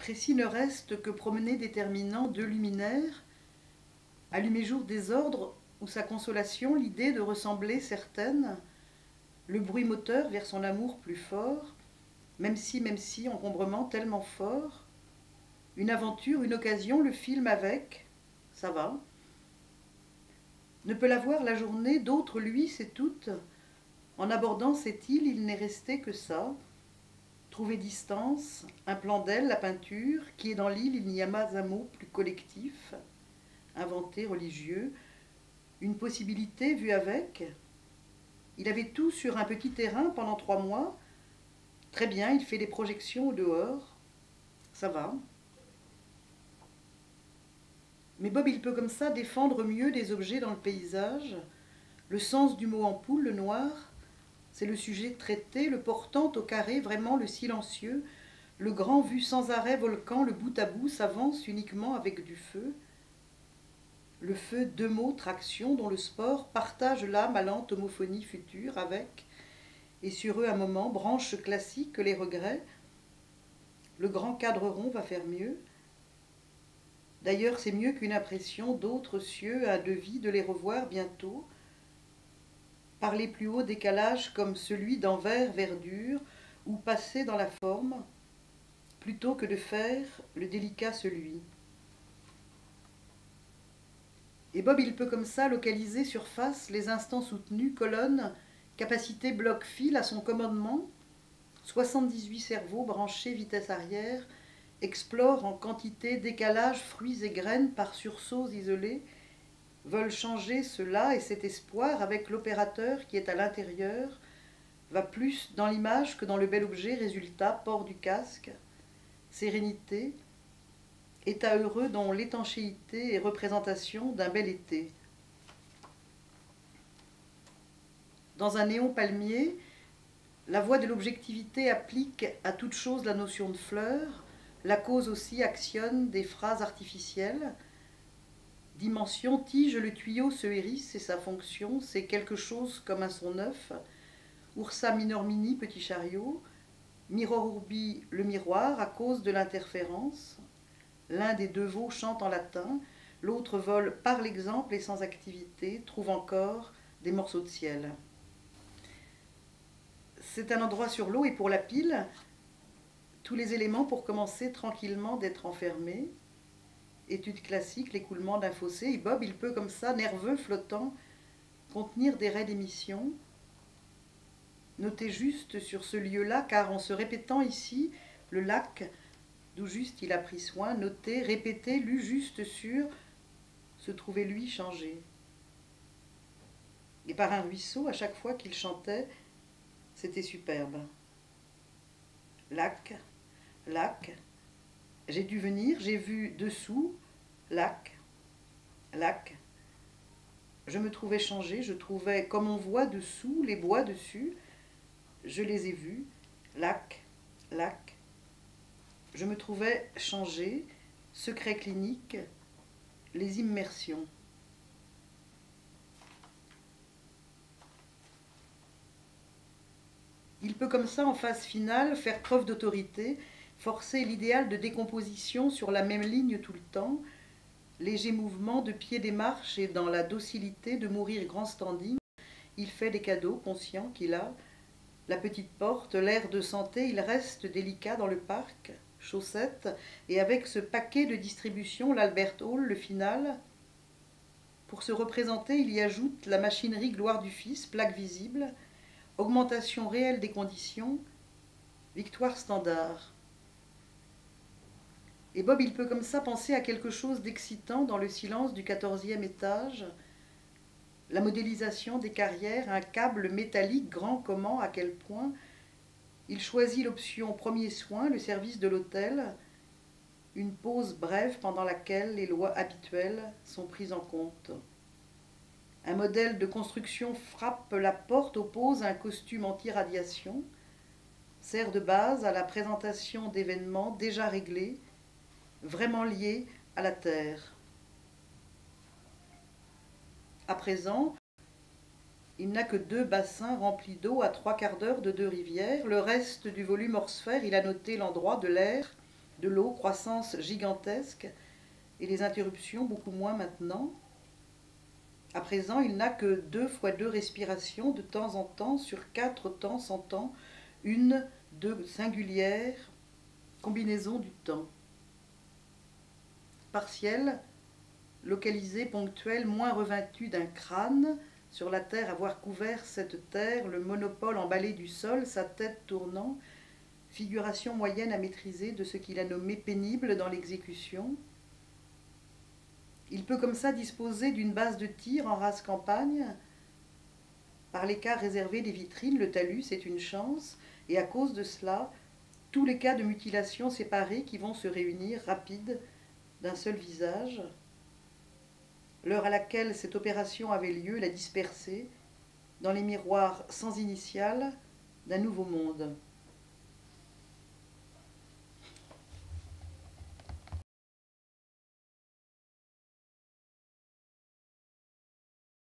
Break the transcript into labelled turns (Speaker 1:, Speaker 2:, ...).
Speaker 1: Précis ne reste que promener déterminant deux luminaires, allumer jour désordre ou sa consolation, l'idée de ressembler certaine, le bruit moteur vers son amour plus fort, même si, encombrement tellement fort, une aventure, une occasion, le film avec, ça va. Ne peut la voir la journée, d'autres lui, c'est toute. En abordant cette île, il n'est resté que ça. Trouver distance, un plan d'elle, la peinture, qui est dans l'île, il n'y a pas un mot plus collectif, inventé, religieux, une possibilité vue avec. Il avait tout sur un petit terrain pendant 3 mois. Très bien, il fait des projections au dehors. Ça va. Mais Bob, il peut comme ça défendre mieux des objets dans le paysage. Le sens du mot ampoule, le noir, c'est le sujet traité, le portant au carré, vraiment le silencieux, le grand vu sans arrêt volcan, le bout à bout s'avance uniquement avec du feu. Le feu, deux mots, traction, dont le sport partage l'âme à lente homophonie future avec, et sur eux un moment, branche classique, les regrets. Le grand cadre rond va faire mieux. D'ailleurs, c'est mieux qu'une impression d'autres cieux, un devis de les revoir bientôt. Par les plus hauts décalages comme celui d'envers verdure, ou passer dans la forme, plutôt que de faire le délicat celui. Et Bob, il peut comme ça localiser surface les instants soutenus, colonne, capacité bloc fil à son commandement, 78 cerveaux branchés vitesse arrière, explorent en quantité décalage fruits et graines par sursauts isolés, veulent changer cela et cet espoir avec l'opérateur qui est à l'intérieur, va plus dans l'image que dans le bel objet, résultat, port du casque, sérénité, état heureux dont l'étanchéité est représentation d'un bel été. Dans un néon palmier, la voie de l'objectivité applique à toute chose la notion de fleur, la cause aussi actionne des phrases artificielles. Dimension, tige, le tuyau se hérisse, c'est sa fonction, c'est quelque chose comme un son neuf. Ursa minor mini, petit chariot. Mirror urbi, le miroir, à cause de l'interférence. L'un des deux veaux chante en latin, l'autre vole par l'exemple et sans activité, trouve encore des morceaux de ciel. C'est un endroit sur l'eau et pour la pile, tous les éléments pour commencer tranquillement d'être enfermés. Étude classique, l'écoulement d'un fossé, et Bob, il peut comme ça, nerveux, flottant, contenir des raies d'émission. Notez juste sur ce lieu-là, car en se répétant ici, le lac, d'où juste il a pris soin, noté, répété, lu juste sur, se trouvait lui changé. Et par un ruisseau, à chaque fois qu'il chantait, c'était superbe. Lac, lac, j'ai dû venir, j'ai vu dessous, lac, lac. Je me trouvais changé, je trouvais comme on voit dessous, les bois dessus, je les ai vus, lac, lac. Je me trouvais changé, secret clinique, les immersions. Il peut comme ça, en phase finale, faire preuve d'autorité, forcer l'idéal de décomposition sur la même ligne tout le temps, léger mouvement de pied des marches et dans la docilité de mourir grand standing, il fait des cadeaux, conscient qu'il a la petite porte, l'air de santé, il reste délicat dans le parc, chaussettes, et avec ce paquet de distribution, l'Albert Hall, le final. Pour se représenter, il y ajoute la machinerie gloire du Fils, plaque visible, augmentation réelle des conditions, victoire standard. Et Bob, il peut comme ça penser à quelque chose d'excitant dans le silence du 14e étage, la modélisation des carrières, un câble métallique grand comment, à quel point. Il choisit l'option premier soin, le service de l'hôtel, une pause brève pendant laquelle les lois habituelles sont prises en compte. Un modèle de construction frappe la porte, oppose un costume anti-radiation, sert de base à la présentation d'événements déjà réglés, vraiment liés à la Terre. À présent, il n'a que 2 bassins remplis d'eau à 3/4 d'heure de 2 rivières. Le reste du volume hors sphère, il a noté l'endroit de l'air, de l'eau, croissance gigantesque, et les interruptions beaucoup moins maintenant. À présent, il n'a que 2 fois 2 respirations de temps en temps, sur 4 temps s'entend une de singulière combinaison du temps. Partiel, localisé, ponctuel, moins revêtu d'un crâne, sur la terre, avoir couvert cette terre, le monopole emballé du sol, sa tête tournant, figuration moyenne à maîtriser de ce qu'il a nommé pénible dans l'exécution. Il peut comme ça disposer d'une base de tir en race campagne. Par l'écart réservé des vitrines, le talus, c'est une chance, et à cause de cela, tous les cas de mutilation séparés qui vont se réunir, rapides, d'un seul visage. L'heure à laquelle cette opération avait lieu l'a dispersée dans les miroirs sans initiale d'un nouveau monde.